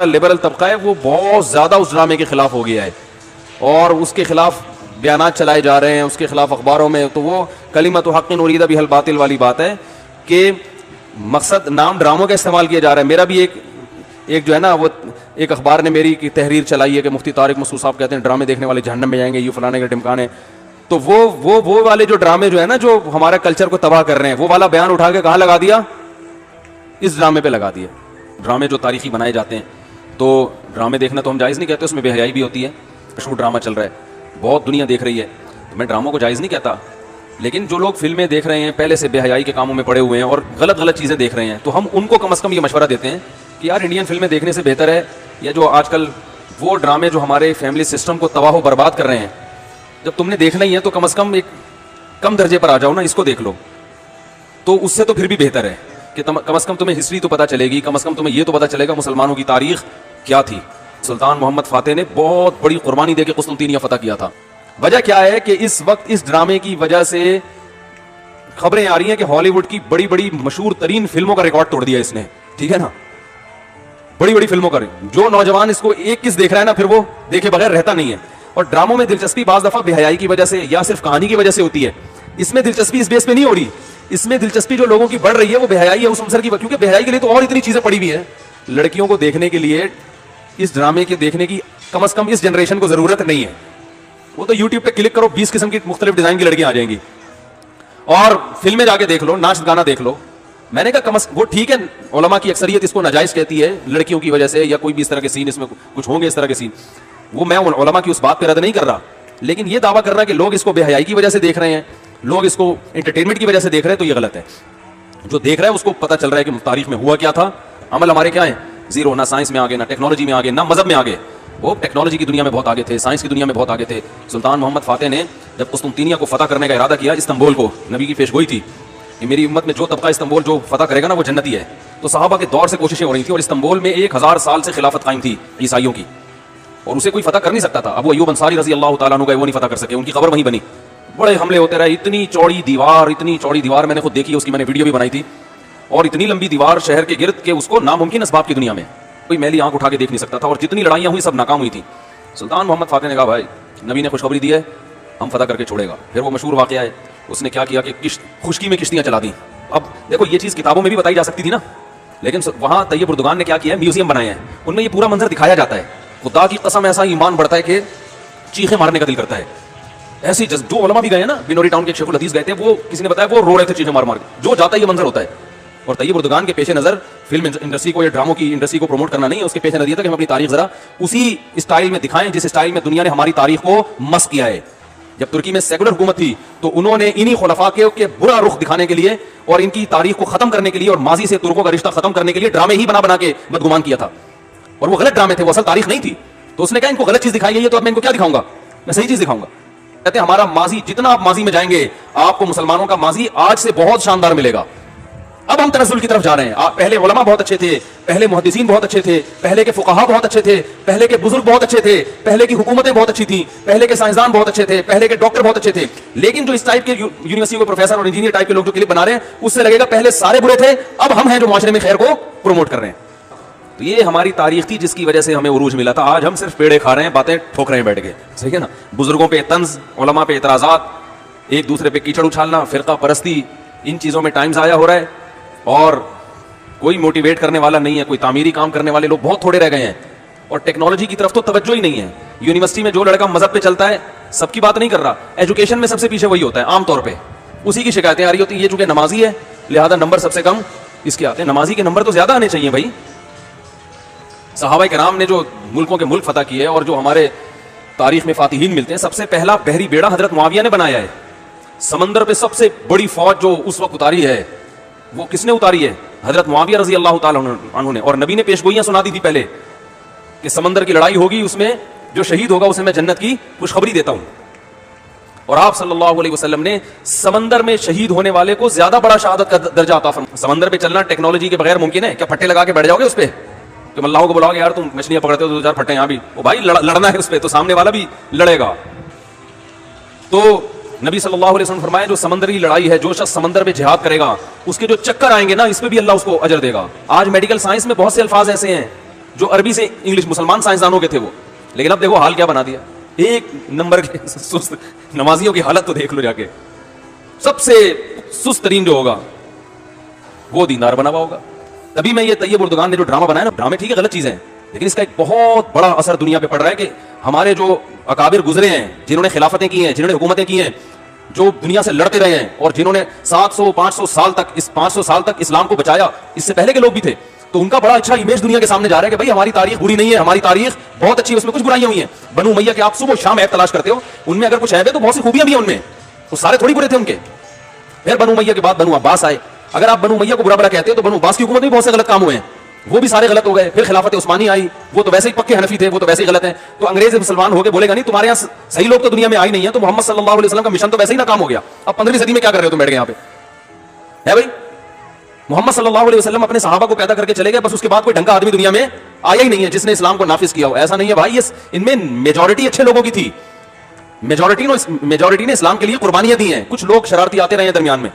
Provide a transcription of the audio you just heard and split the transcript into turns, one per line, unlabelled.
Liberal तबका है वो बहुत ज़्यादा उस ड्रामे के ख़िलाफ़ हो गया है और उसके ख़िलाफ़ बयानात चलाए जा रहे हैं, उसके ख़िलाफ़ अखबारों में। तो वो कलिमतु हक़्क़िन उरीदा बिहल बातिल वाली बात है कि मकसद नाम ड्रामों का इस्तेमाल किया जा रहा है। मेरा भी एक जो है ना, वो एक अखबार ने मेरी की तहरीर चलाई है कि मुफ्ती तारिक मसूद साहब कहते हैं ड्रामे देखने वाले जहन्नम में जाएंगे, ये फलाने के टिमकाने। तो वो वाले जो ड्रामे जो है ना, जो हमारा कल्चर को तबाह कर रहे हैं, वो वाला बयान उठा के कहाँ लगा दिया? इस ड्रामे पे लगा दिया। ड्रामे जो तारीखी बनाए जाते हैं, तो ड्रामे देखना तो हम जायज़ नहीं कहते, उसमें बेहयाई भी होती है। मशहूर ड्रामा चल रहा है, बहुत दुनिया देख रही है, तो मैं ड्रामों को जायज़ नहीं कहता। लेकिन जो लोग फिल्में देख रहे हैं, पहले से बेहयाई के कामों में पड़े हुए हैं और गलत गलत चीज़ें देख रहे हैं, तो हम उनको कम अज़ कम ये मशवरा देते हैं कि यार इंडियन फिल्में देखने से बेहतर है या जो आजकल वो ड्रामे जो हमारे फैमिली सिस्टम को तबाह बर्बाद कर रहे हैं, जब तुमने देखना ही है तो कम अज़ कम एक कम दर्जे पर आ जाओ ना, इसको देख लो। तो उससे तो फिर भी बेहतर है कि कम अज़ कम तुम्हें हिस्ट्री तो पता चलेगी, कम अज़ कम तुम्हें ये तो पता चलेगा मुसलमानों की तारीख क्या थी। सुल्तान मोहम्मद फ़ातेह ने बहुत बड़ी कुर्बानी देके कुस्तुनतीनिया फतह किया था। वजह क्या है कि इस वक्त इस ड्रामे की वजह से खबरें आ रही हैं कि हॉलीवुड की बड़ी बड़ी मशहूर तरीन फिल्मों का रिकॉर्ड तोड़ दिया इसने, ठीक है ना। बड़ी बड़ी फिल्मों का जो नौजवान इसको एक किस देख रहा है ना, फिर वो देखे बगैर रहता नहीं है। और ड्रामों में दिलचस्पी बाज़ दफ़ा बेहयाई की वजह से या सिर्फ कहानी की वजह से होती है। इसमें दिलचस्पी इस बेस पे नहीं हो रही, इसमें दिलचस्पी जो लोगों की बढ़ रही है वो बेहयाई है उस अवसर की, क्योंकि बेहयाई के लिए तो और इतनी चीजें पड़ी हुई है। लड़कियों को देखने के लिए इस ड्रामे के देखने की कम से कम इस जनरेशन को जरूरत नहीं है। वो तो यूट्यूब पे क्लिक करो, 20 किस्म की मुख्तलिफ डिजाइन की लड़कियां आ जाएंगी और फिल्में जाके देख लो, नाच गाना देख लो। मैंने कहा वो ठीक है, उलमा की अक्सरियत इसको नाजायज कहती है लड़कियों की वजह से, या कोई भी इस तरह के सीन इसमें कुछ होंगे इस तरह के सीन, वो मैं उलमा की उस बात पे रद्द नहीं कर रहा। लेकिन ये दावा कर रहा है कि लोग इसको बेहयाई की वजह से देख रहे हैं, लोग इसको एंटरटेनमेंट की वजह से देख रहे हैं, तो ये गलत है। जो देख रहा है उसको पता चल रहा है कि तारीख में हुआ क्या था। अमल हमारे क्या है? जीरो। ना साइंस में आगे, ना टेक्नोलॉजी में आगे, ना मजहब में आगे। वो टेक्नोलॉजी की दुनिया में बहुत आगे थे, साइंस की दुनिया में बहुत आगे थे। सुल्तान मोहम्मद फ़ातेह ने जब कुस्तुनतीनिया को फतह करने का इरादा किया, इस्तांबुल को, नबी की पेशगोई थी कि मेरी उम्मत में जो तबका इस्तांबुल जो फतह करेगा ना वो जन्नती है। तो सहाबा के दौर से कोशिशें हो रही थी और इस्तांबुल में 1000 साल से खिलाफत कायम थी ईसाइयों की, और उसे कोई फतह कर नहीं सकता था। अबू अय्यूब अंसारी रज़ी अल्लाह तआला अन्हु गए, वो नहीं फतह कर सके, उनकी खबर वहीं बनी। बड़े हमले होते रहे, इतनी चौड़ी दीवार मैंने खुद देखी है, उसकी मैंने वीडियो भी बनाई थी। और इतनी लंबी दीवार शहर के गिर्द के उसको नामुमकिन असबाब की दुनिया में कोई मैली आंख उठा के देख नहीं सकता था, और जितनी लड़ाइयां हुई सब नाकाम हुई थी। सुल्तान मोहम्मद फ़ातेह ने कहा भाई नबी ने खुशखबरी दी है, हम फतह करके छोड़ेगा। फिर वो मशहूर वाक़या है, उसने क्या किया कि खुशकी में किश्तियां चला दी। अब देखो ये चीज़ किताबों में भी बताई जा सकती थी ना, लेकिन वहाँ तैयब उर्दुगान ने क्या किया है, म्यूजियम बनाए हैं, उनमें ये पूरा मंजर दिखाया जाता है। खुदा की कसम ऐसा ईमान बढ़ता है कि चीखें मारने का दिल करता है। ऐसी जो उलमा भी गए हैं ना, बिनोरी टाउन के शेखुल हदीस गए थे, वो किसी ने बताया वो रो रहे थे चीखें मार मार के, जो जाता है ये मंजर होता है। और तैयब उर्दुगान के पेशे नज़र फिल्म इंडस्ट्री को या ड्रामों की इंडस्ट्री को प्रमोट करना नहीं है, उसके पेशे नज़र था कि हम अपनी तारीख जरा उसी स्टाइल में दिखाएं जिस स्टाइल में दुनिया ने हमारी तारीख को मस किया है। जब तुर्की में सेकुलर हुकूमत थी तो उन्होंने इन्हीं खुलफा के बुरा रुख दिखाने के लिए और इनकी तारीख को खत्म करने के लिए और माजी से तुर्कों का रिश्ता खत्म करने के लिए ड्रामे ही बना के बदगुमान किया था। और वो गलत ड्रामे थे, वो असल तारीख नहीं थी। तो उसने कहा इनको गलत चीज दिखाई है, तो अब मैं इनको क्या दिखाऊंगा, मैं सही चीज दिखाऊंगा। कहते हैं हमारा माजी, जितना आप माजी में जाएंगे आपको मुसलमानों का माजी आज से बहुत शानदार मिलेगा। अब हम तनज़्ज़ुल की तरफ जा रहे हैं। पहले उलमा बहुत अच्छे थे, पहले मुहद्दिसीन बहुत अच्छे थे, पहले के फुक़हा बहुत अच्छे थे, पहले के बुजुर्ग बहुत अच्छे थे, पहले की हुकूमतें बहुत अच्छी थी, पहले के साइंसदान बहुत अच्छे थे, पहले के डॉक्टर बहुत अच्छे थे। लेकिन जो इस टाइप के यूनिवर्सिटी के प्रोफेसर और इंजीनियर टाइप के लोग जो क्लिप बना रहे हैं, उससे लगेगा पहले सारे बुरे थे, अब हम हैं जो माशरे में खैर को प्रमोट कर रहे हैं। तो ये हमारी तारीख थी जिसकी वजह से हमें उरूज मिला था। आज हम सिर्फ पेड़े खा रहे हैं, बातें ठोक रहे हैं बैठ के, सही है ना। बुजुर्गों पे तंज, उलमा पे एतराज़ात, एक दूसरे पे कीचड़ उछालना, फिरका परस्ती, इन चीज़ों में टाइम ज़ाया हो रहा है और कोई मोटिवेट करने वाला नहीं है, कोई तामीरी काम करने वाले लोग बहुत थोड़े रह गए हैं। और टेक्नोलॉजी की तरफ तो तवज्जो ही नहीं है। यूनिवर्सिटी में जो लड़का मजहब पे चलता है, सबकी बात नहीं कर रहा, एजुकेशन में सबसे पीछे वही होता है आमतौर पे, उसी की शिकायतें आ रही होती है। ये चूंकि नमाजी है लिहाजा नंबर सबसे कम इसके आते हैं। नमाजी के नंबर तो ज्यादा आने चाहिए भाई। सहाबा किराम ने जो मुल्कों के मुल्क फतह किए और जो हमारे तारीख में फातिहीन मिलते हैं, सबसे पहला बहरी बेड़ा हजरत मुआविया ने बनाया है। समंदर पे सबसे बड़ी फौज जो उस वक्त उतारी है वो किसने उतारी है? हजरत मुआविया रजी अल्लाह ताला अन्हु ने। और नबी ने पेशगोइयां सुना दी थी पहले कि समंदर की लड़ाई होगी, उसमें जो शहीद होगा उसे मैं जन्नत की खुशखबरी देता हूं। और आप सल्लल्लाहु अलैहि वसल्लम ने समंदर में शहीद होने वाले को ज्यादा बड़ा शहादत का दर्जा अता फरमाया। समंदर पे चलना टेक्नोलॉजी के बगैर मुमकिन है क्या? फट्टे लगा के बैठ जाओगे उस पे? तुम अल्लाह को बुलाओगे यार तुम मछलियां पकड़ते हो, 2-4 फट्टे यहाँ भी, वो भाई लड़ना है उस पे, तो सामने वाला भी लड़ेगा। तो नबी सल्लल्लाहु अलैहि वसल्लम फरमाया जो समंदरी लड़ाई है, जो शख्स समंदर में जिहाद करेगा उसके जो चक्कर आएंगे ना, इस पे भी अल्लाह उसको अजर देगा। आज मेडिकल साइंस में बहुत से अल्फाज ऐसे हैं जो अरबी से इंग्लिश मुसलमान साइंसदानों के थे वो। लेकिन अब देखो हाल क्या बना दिया, एक नंबर के सुस्त नमाजियों की हालत तो देख लो जाके। सबसे सुस्त तरीन जो होगा वो दीनदार बना हुआ होगा। तभी मैं ये तैयब उर्दुगान ने जो ड्रामा बनाया ना, ड्रामे ठीक है गलत चीजें हैं, लेकिन इसका एक बहुत बड़ा असर दुनिया पे पड़ रहा है कि हमारे जो अकाबिर गुजरे हैं, जिन्होंने खिलाफतें की हैं, जिन्होंने हुकूमतें की हैं, जो दुनिया से लड़ते रहे हैं और जिन्होंने 700-500 साल तक 500 साल तक इस्लाम को बचाया, इससे पहले के लोग भी थे, तो उनका बड़ा अच्छा इमेज दुनिया के सामने जा रहा है कि भाई हमारी तारीख बुरी नहीं है, हमारी तारीख बहुत अच्छी है, उसमें कुछ बुराइयां हुई हैं। बनु उमैया के आप सुबह शाम ऐब तलाश करते हो, उनमें अगर कुछ ऐब है तो बहुत सी खूबियां भी हैं उनमें, तो सारे थोड़ी बुरे थे उनके। फिर बनु उमैया के बाद बनु अब्बास आए। अगर आप बनु उमैया को बुरा भला कहते हो तो बनु अब्बास की हुकूमत में बहुत से गलत काम हुए हैं, वो भी सारे गलत हो गए। फिर खिलाफत उस्मानी आई, वो तो वैसे ही पक्के हनफी थे, वो तो वैसे ही गलत है। तो अंग्रेज मुसलमान होकर बोलेगा नहीं तुम्हारे यहाँ सही लोग तो दुनिया में आई नहीं है, तो मोहम्मद सल्लल्लाहु अलैहि वसल्लम का मिशन तो वैसे ही नाकाम हो गया। अब 15वीं सदी में क्या कर रहे हो तुम बैठ गए यहाँ पे, है भाई? मोहम्मद सल्लल्लाहु अलैहि वसल्लम अपने सहाबा को पैदा करके चले गए, बस उसके बाद कोई ढंग का आदमी दुनिया में आया ही नहीं है जिसने इस्लाम को नाफिज किया हो। ऐसा नहीं है भाई, ये इनमें मेजॉरिटी अच्छे लोगों की थी, मेजॉरिटी ने इस्लाम के लिए कुर्बानियां दी हैं। कुछ लोग शरारती आते रहे हैं दरमियान में,